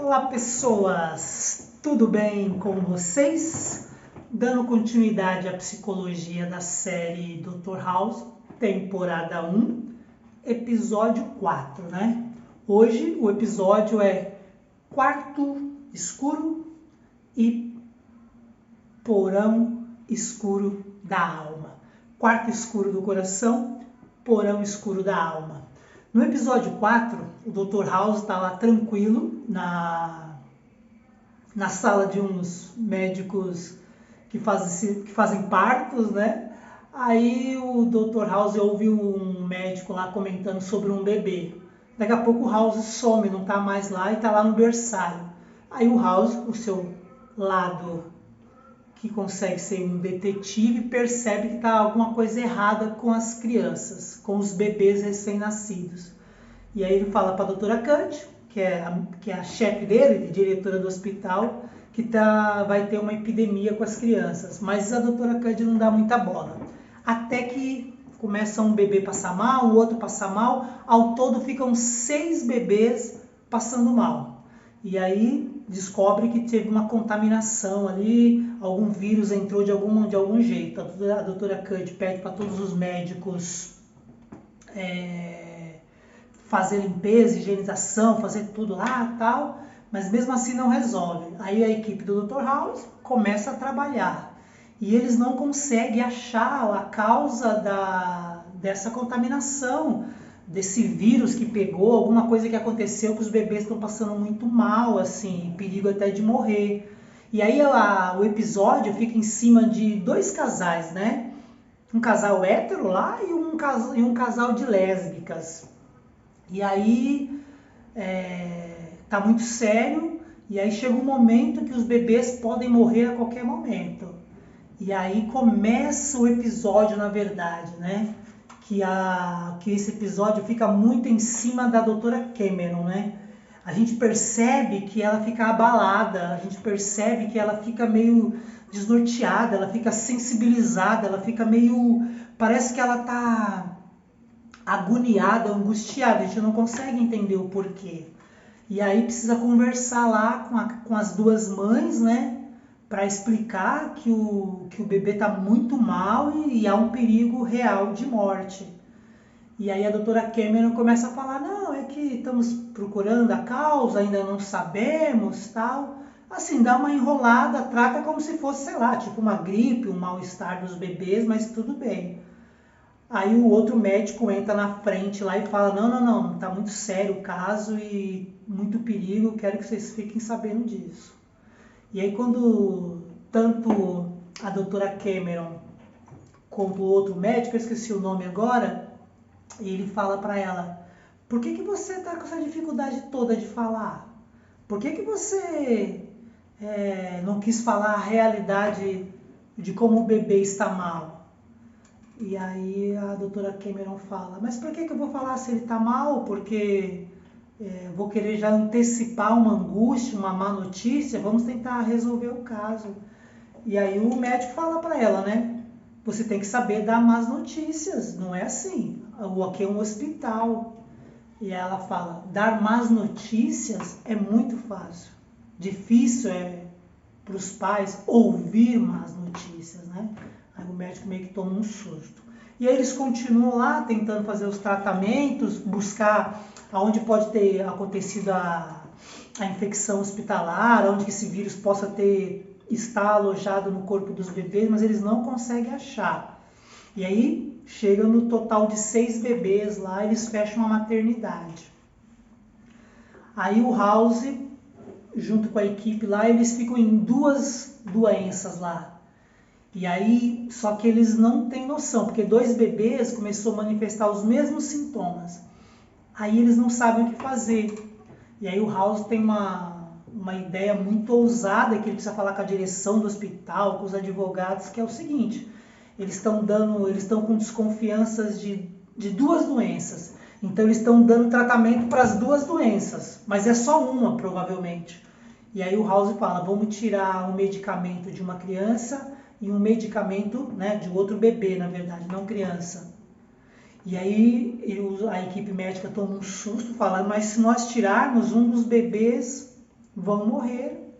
Olá pessoas, tudo bem com vocês? Dando continuidade à psicologia da série Dr. House, temporada 1, episódio 4, né? Hoje o episódio é Quarto Escuro e Porão Escuro da Alma. Quarto escuro do coração, porão escuro da alma. No episódio 4, o Dr. House está lá tranquilo na sala de uns médicos que fazem partos, né? Aí o Dr. House ouve um médico lá comentando sobre um bebê. Daqui a pouco o House some, não está mais lá e está lá no berçário. Aí o House, o seu lado que consegue ser um detetive, percebe que está alguma coisa errada com as crianças, com os bebês recém-nascidos. E aí ele fala para a doutora Kant, que é a chefe dele, diretora do hospital, que vai ter uma epidemia com as crianças. Mas a doutora Kant não dá muita bola. Até que começa um bebê passar mal, o outro passar mal, ao todo ficam 6 bebês passando mal. E aí descobre que teve uma contaminação ali, algum vírus entrou de algum jeito. A doutora Kant pede para todos os médicos fazer limpeza, higienização, fazer tudo lá e tal, mas mesmo assim não resolve. Aí a equipe do Dr. House começa a trabalhar e eles não conseguem achar a causa dessa contaminação, desse vírus que pegou, alguma coisa que aconteceu que os bebês estão passando muito mal, assim, perigo até de morrer. E aí o episódio fica em cima de 2 casais, né? Um casal hétero lá e um casal de lésbicas. E aí tá muito sério, e aí chega um momento que os bebês podem morrer a qualquer momento. E aí começa o episódio, na verdade, né? Que esse episódio fica muito em cima da doutora Cameron, né? A gente percebe que ela fica abalada, a gente percebe que ela fica meio desnorteada, ela fica sensibilizada, ela fica meio... parece que ela tá agoniada, angustiada, a gente não consegue entender o porquê. E aí precisa conversar lá com as 2 mães, né? Para explicar que o bebê está muito mal e há um perigo real de morte. E aí a doutora Cameron começa a falar, não, é que estamos procurando a causa, ainda não sabemos, tal. Assim, dá uma enrolada, trata como se fosse, sei lá, tipo uma gripe, um mal-estar dos bebês, mas tudo bem. Aí o outro médico entra na frente lá e fala, não, tá muito sério o caso e muito perigo, quero que vocês fiquem sabendo disso. E aí quando tanto a doutora Cameron quanto o outro médico, eu esqueci o nome agora, ele fala para ela, por que você tá com essa dificuldade toda de falar? Por que você não quis falar a realidade de como o bebê está mal? E aí a doutora Cameron fala, mas por que eu vou falar se ele está mal? Porque vou querer já antecipar uma angústia, uma má notícia, vamos tentar resolver o caso. E aí o médico fala para ela, né? Você tem que saber dar más notícias, não é assim. Aqui é um hospital. E ela fala, dar más notícias é muito fácil. Difícil é para os pais ouvir más notícias, né? Aí o médico meio que toma um susto. E aí eles continuam lá tentando fazer os tratamentos, buscar aonde pode ter acontecido a infecção hospitalar, onde esse vírus possa estar alojado no corpo dos bebês, mas eles não conseguem achar. E aí chega no total de 6 bebês lá, eles fecham a maternidade. Aí o House, junto com a equipe lá, eles ficam em 2 doenças lá. E aí, só que eles não têm noção, porque 2 bebês começaram a manifestar os mesmos sintomas. Aí eles não sabem o que fazer. E aí o House tem uma ideia muito ousada, que ele precisa falar com a direção do hospital, com os advogados, que é o seguinte, eles estão com desconfianças de 2 doenças. Então eles estão dando tratamento para as 2 doenças, mas é só uma, provavelmente. E aí o House fala, vamos tirar um medicamento de uma criança e um medicamento, né, de outro bebê, na verdade, não criança. E aí a equipe médica toma um susto, falando, mas se nós tirarmos um dos bebês, vão morrer.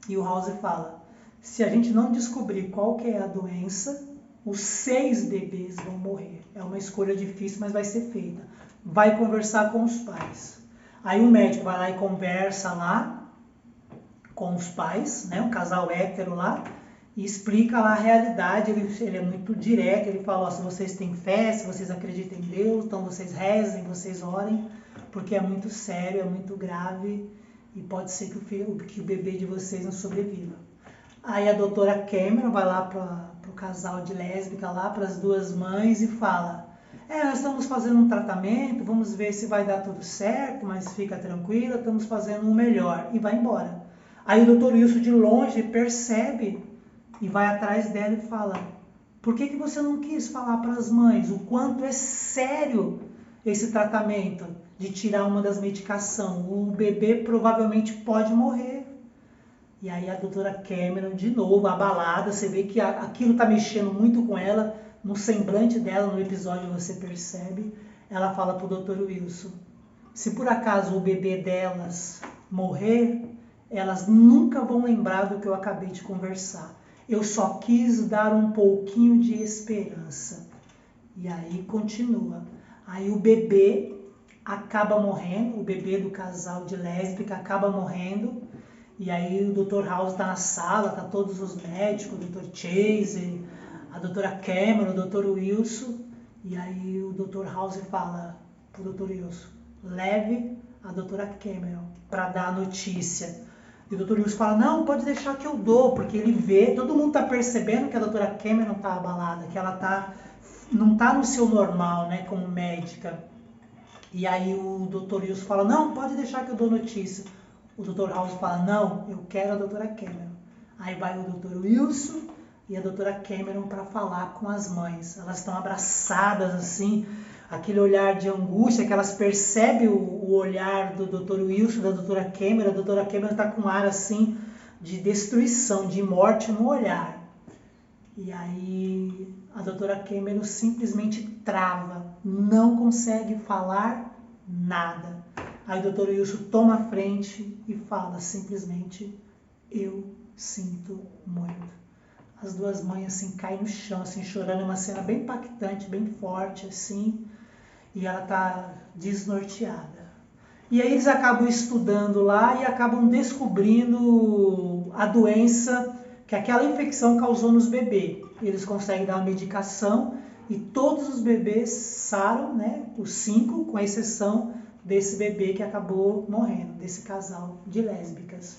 E o House fala, se a gente não descobrir qual que é a doença, os 6 bebês vão morrer. É uma escolha difícil, mas vai ser feita. Vai conversar com os pais. Aí o médico vai lá e conversa lá com os pais, né, um casal hétero lá, e explica lá a realidade. Ele é muito direto, ele fala, ó, se vocês têm fé, se vocês acreditam em Deus, então vocês rezem, vocês orem, porque é muito sério, é muito grave, e pode ser que o bebê de vocês não sobreviva. Aí a doutora Cameron vai lá para o casal de lésbica lá, para as 2 mães, e fala, nós estamos fazendo um tratamento, vamos ver se vai dar tudo certo, mas fica tranquila, estamos fazendo o melhor, e vai embora. Aí o Dr. Wilson de longe percebe e vai atrás dela e fala, por que você não quis falar para as mães o quanto é sério esse tratamento de tirar uma das medicações? O bebê provavelmente pode morrer. E aí a doutora Cameron, de novo, abalada, você vê que aquilo está mexendo muito com ela, no semblante dela, no episódio você percebe, ela fala para o Dr. Wilson, se por acaso o bebê delas morrer, elas nunca vão lembrar do que eu acabei de conversar. Eu só quis dar um pouquinho de esperança. E aí continua. Aí o bebê acaba morrendo, o bebê do casal de lésbica acaba morrendo. E aí o Dr. House está na sala, tá todos os médicos, o Dr. Chase, a doutora Cameron, o Dr. Wilson. E aí o Dr. House fala pro Dr. Wilson, leve a doutora Cameron para dar a notícia. E o Dr. Wilson fala, não, pode deixar que eu dou, porque ele vê, todo mundo está percebendo que a doutora Cameron está abalada, que ela não está no seu normal, né, como médica. E aí o Dr. Wilson fala, não, pode deixar que eu dou notícia. O Dr. House fala, não, eu quero a doutora Cameron. Aí vai o Dr. Wilson e a doutora Cameron para falar com as mães. Elas estão abraçadas assim, aquele olhar de angústia, que elas percebem o olhar do Dr. Wilson, da doutora Cameron. A doutora Cameron está com um ar assim de destruição, de morte no olhar. E aí a doutora Cameron simplesmente trava, não consegue falar nada. Aí o Dr. Wilson toma a frente e fala simplesmente, eu sinto muito. As 2 mães assim caem no chão, assim, chorando, é uma cena bem impactante, bem forte, assim, e ela tá desnorteada. E aí eles acabam estudando lá e acabam descobrindo a doença que aquela infecção causou nos bebês. Eles conseguem dar uma medicação e todos os bebês saram, né, os 5, com exceção desse bebê que acabou morrendo, desse casal de lésbicas.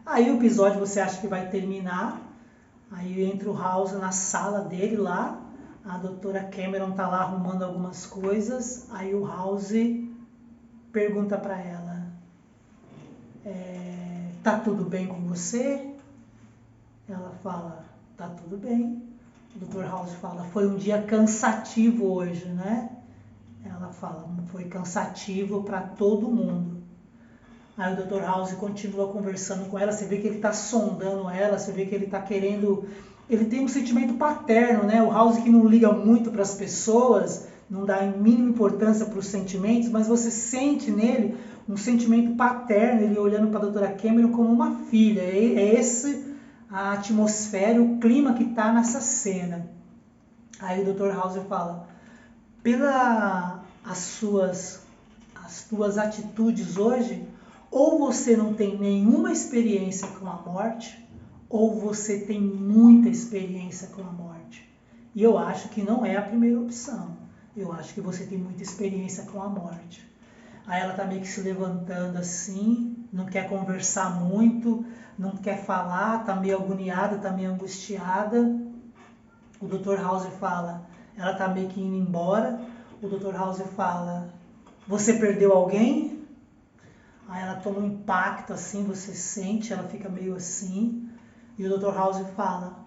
Aí o episódio você acha que vai terminar, aí entra o House na sala dele lá, a doutora Cameron tá lá arrumando algumas coisas, aí o House pergunta para ela, tá tudo bem com você? Ela fala, tá tudo bem. O Dr. House fala, foi um dia cansativo hoje, né? Ela fala, foi cansativo para todo mundo. Aí o Dr. House continua conversando com ela, você vê que ele está sondando ela, você vê que ele está querendo... Ele tem um sentimento paterno, né? O House que não liga muito para as pessoas, não dá mínima importância para os sentimentos, mas você sente nele um sentimento paterno, ele olhando para a doutora Cameron como uma filha. É esse a atmosfera, o clima que está nessa cena. Aí o Dr. House fala, as tuas atitudes hoje, ou você não tem nenhuma experiência com a morte, ou você tem muita experiência com a morte. E eu acho que não é a primeira opção. Eu acho que você tem muita experiência com a morte. Aí ela tá meio que se levantando assim, não quer conversar muito, não quer falar, tá meio agoniada, tá meio angustiada. O Dr. House fala, ela tá meio que indo embora. O Dr. House fala, você perdeu alguém? Aí ela toma um impacto assim, você sente, ela fica meio assim. E o Dr. House fala,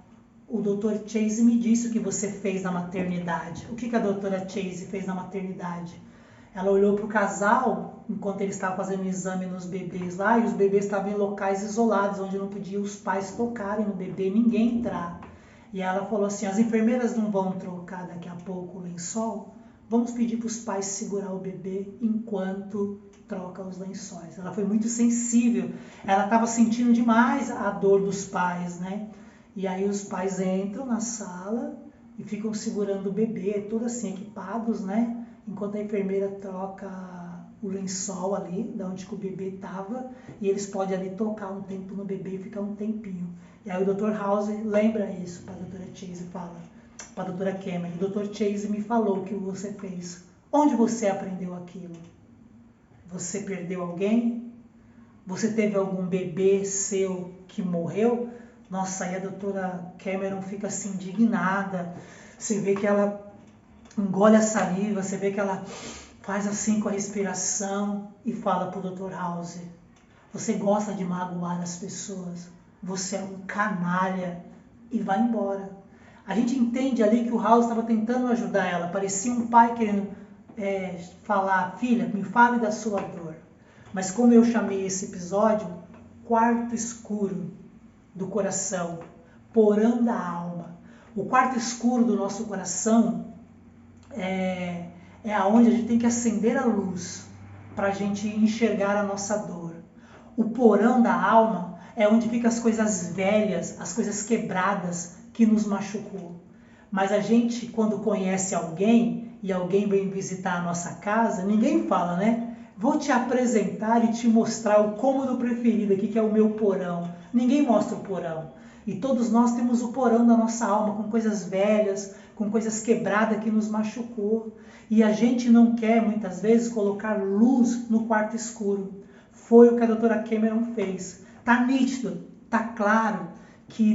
o Dr. Chase me disse o que você fez na maternidade. O que a doutora Chase fez na maternidade? Ela olhou para o casal, enquanto ele estava fazendo um exame nos bebês lá, e os bebês estavam em locais isolados, onde não podiam os pais tocarem no bebê, ninguém entrar. E ela falou assim, as enfermeiras não vão trocar daqui a pouco o lençol? vamos pedir para os pais segurar o bebê enquanto troca os lençóis. Ela foi muito sensível, ela estava sentindo demais a dor dos pais, né? E aí os pais entram na sala e ficam segurando o bebê, tudo assim, equipados, né? Enquanto a enfermeira troca o lençol ali, da onde que o bebê estava, e eles podem ali tocar um tempo no bebê e ficar um tempinho. E aí o Dr. House lembra isso para a doutora Chase e fala, para a doutora Cameron, o Dr. Chase me falou o que você fez. Onde você aprendeu aquilo? Você perdeu alguém? Você teve algum bebê seu que morreu? Nossa, aí a doutora Cameron fica assim indignada. Você vê que ela engole a saliva, você vê que ela faz assim com a respiração e fala para o Dr. House, você gosta de magoar as pessoas, você é um canalha, e vai embora. A gente entende ali que o House estava tentando ajudar ela, parecia um pai querendo falar, filha, me fale da sua dor. Mas como eu chamei esse episódio, quarto escuro do coração, porão da alma. O quarto escuro do nosso coração é aonde a gente tem que acender a luz para a gente enxergar a nossa dor. O porão da alma é onde ficam as coisas velhas, as coisas quebradas que nos machucou. Mas a gente, quando conhece alguém e alguém vem visitar a nossa casa, ninguém fala, né? Vou te apresentar e te mostrar o cômodo preferido aqui, que é o meu porão. Ninguém mostra o porão. E todos nós temos o porão da nossa alma, com coisas velhas, com coisas quebradas que nos machucou. E a gente não quer, muitas vezes, colocar luz no quarto escuro. Foi o que a doutora Cameron fez. Tá nítido, tá claro que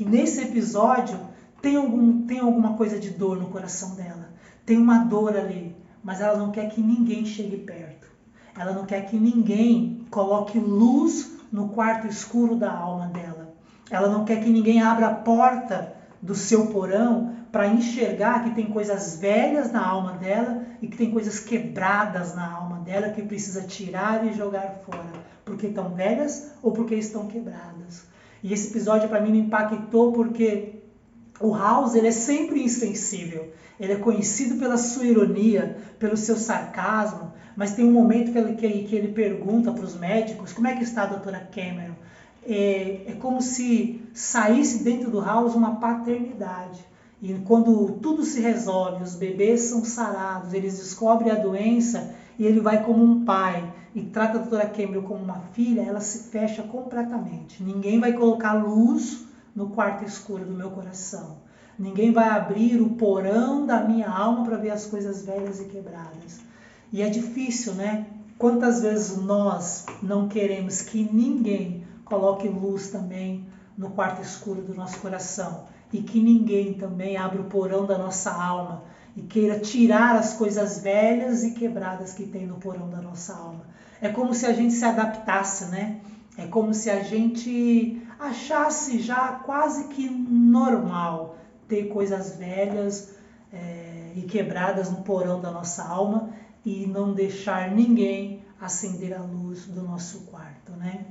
nesse episódio tem alguma coisa de dor no coração dela. Tem uma dor ali, mas ela não quer que ninguém chegue perto. Ela não quer que ninguém coloque luz no quarto escuro da alma dela. Ela não quer que ninguém abra a porta do seu porão para enxergar que tem coisas velhas na alma dela e que tem coisas quebradas na alma dela que precisa tirar e jogar fora, porque estão velhas ou porque estão quebradas. E esse episódio para mim me impactou porque o House ele é sempre insensível. Ele é conhecido pela sua ironia, pelo seu sarcasmo, mas tem um momento que ele pergunta para os médicos como é que está a doutora Cameron. É como se saísse dentro do House uma paternidade. E quando tudo se resolve, os bebês são sarados, eles descobrem a doença e ele vai como um pai e trata a doutora Cameron como uma filha, ela se fecha completamente. Ninguém vai colocar luz no quarto escuro do meu coração. Ninguém vai abrir o porão da minha alma para ver as coisas velhas e quebradas. E é difícil, né? Quantas vezes nós não queremos que ninguém coloque luz também no quarto escuro do nosso coração e que ninguém também abra o porão da nossa alma e queira tirar as coisas velhas e quebradas que tem no porão da nossa alma. É como se a gente se adaptasse, né? É como se a gente achasse já quase que normal ter coisas velhas e quebradas no porão da nossa alma e não deixar ninguém acender a luz do nosso quarto, né?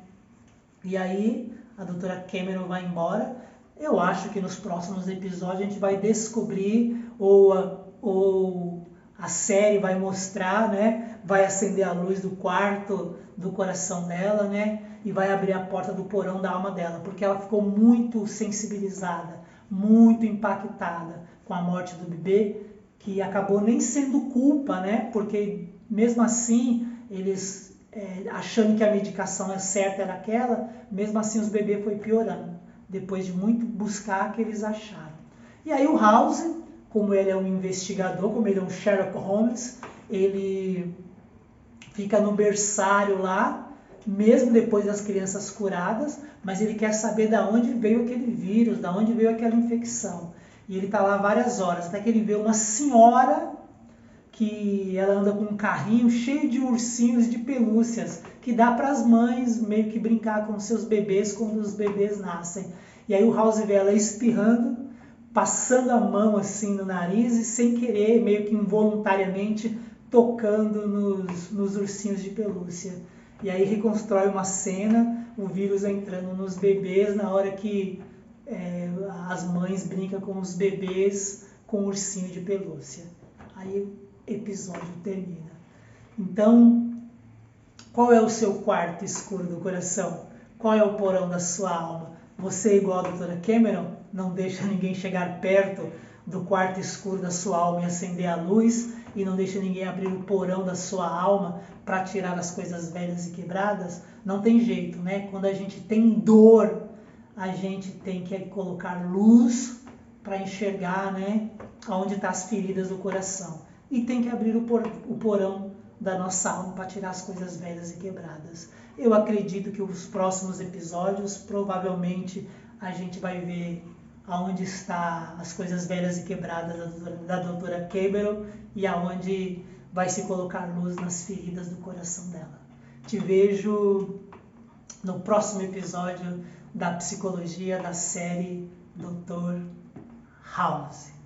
E aí a doutora Cameron vai embora. Eu acho que nos próximos episódios a gente vai descobrir ou a série vai mostrar, né? Vai acender a luz do quarto do coração dela, né? E vai abrir a porta do porão da alma dela, porque ela ficou muito sensibilizada, muito impactada com a morte do bebê, que acabou nem sendo culpa, né? Porque mesmo assim, eles achando que a medicação certa era aquela, mesmo assim os bebês foi piorando, depois de muito buscar que eles acharam. E aí o House, como ele é um investigador, como ele é um Sherlock Holmes, ele fica no berçário lá, mesmo depois das crianças curadas, mas ele quer saber de onde veio aquele vírus, de onde veio aquela infecção. E ele está lá várias horas, até que ele vê uma senhora que ela anda com um carrinho cheio de ursinhos de pelúcias, que dá para as mães meio que brincar com seus bebês quando os bebês nascem. E aí o House vê ela espirrando, passando a mão assim no nariz e sem querer, meio que involuntariamente, tocando nos ursinhos de pelúcia. E aí reconstrói uma cena, o vírus entrando nos bebês na hora que as mães brincam com os bebês com ursinho de pelúcia. Aí episódio termina. Então, qual é o seu quarto escuro do coração? Qual é o porão da sua alma? Você, igual a doutora Cameron, não deixa ninguém chegar perto do quarto escuro da sua alma e acender a luz, e não deixa ninguém abrir o porão da sua alma para tirar as coisas velhas e quebradas? Não tem jeito, né? Quando a gente tem dor, a gente tem que colocar luz para enxergar, né, onde estão as feridas do coração. E tem que abrir o porão da nossa alma para tirar as coisas velhas e quebradas. Eu acredito que os próximos episódios, provavelmente, a gente vai ver aonde está as coisas velhas e quebradas da doutora Cameron e aonde vai se colocar luz nas feridas do coração dela. Te vejo no próximo episódio da psicologia da série Dr. House.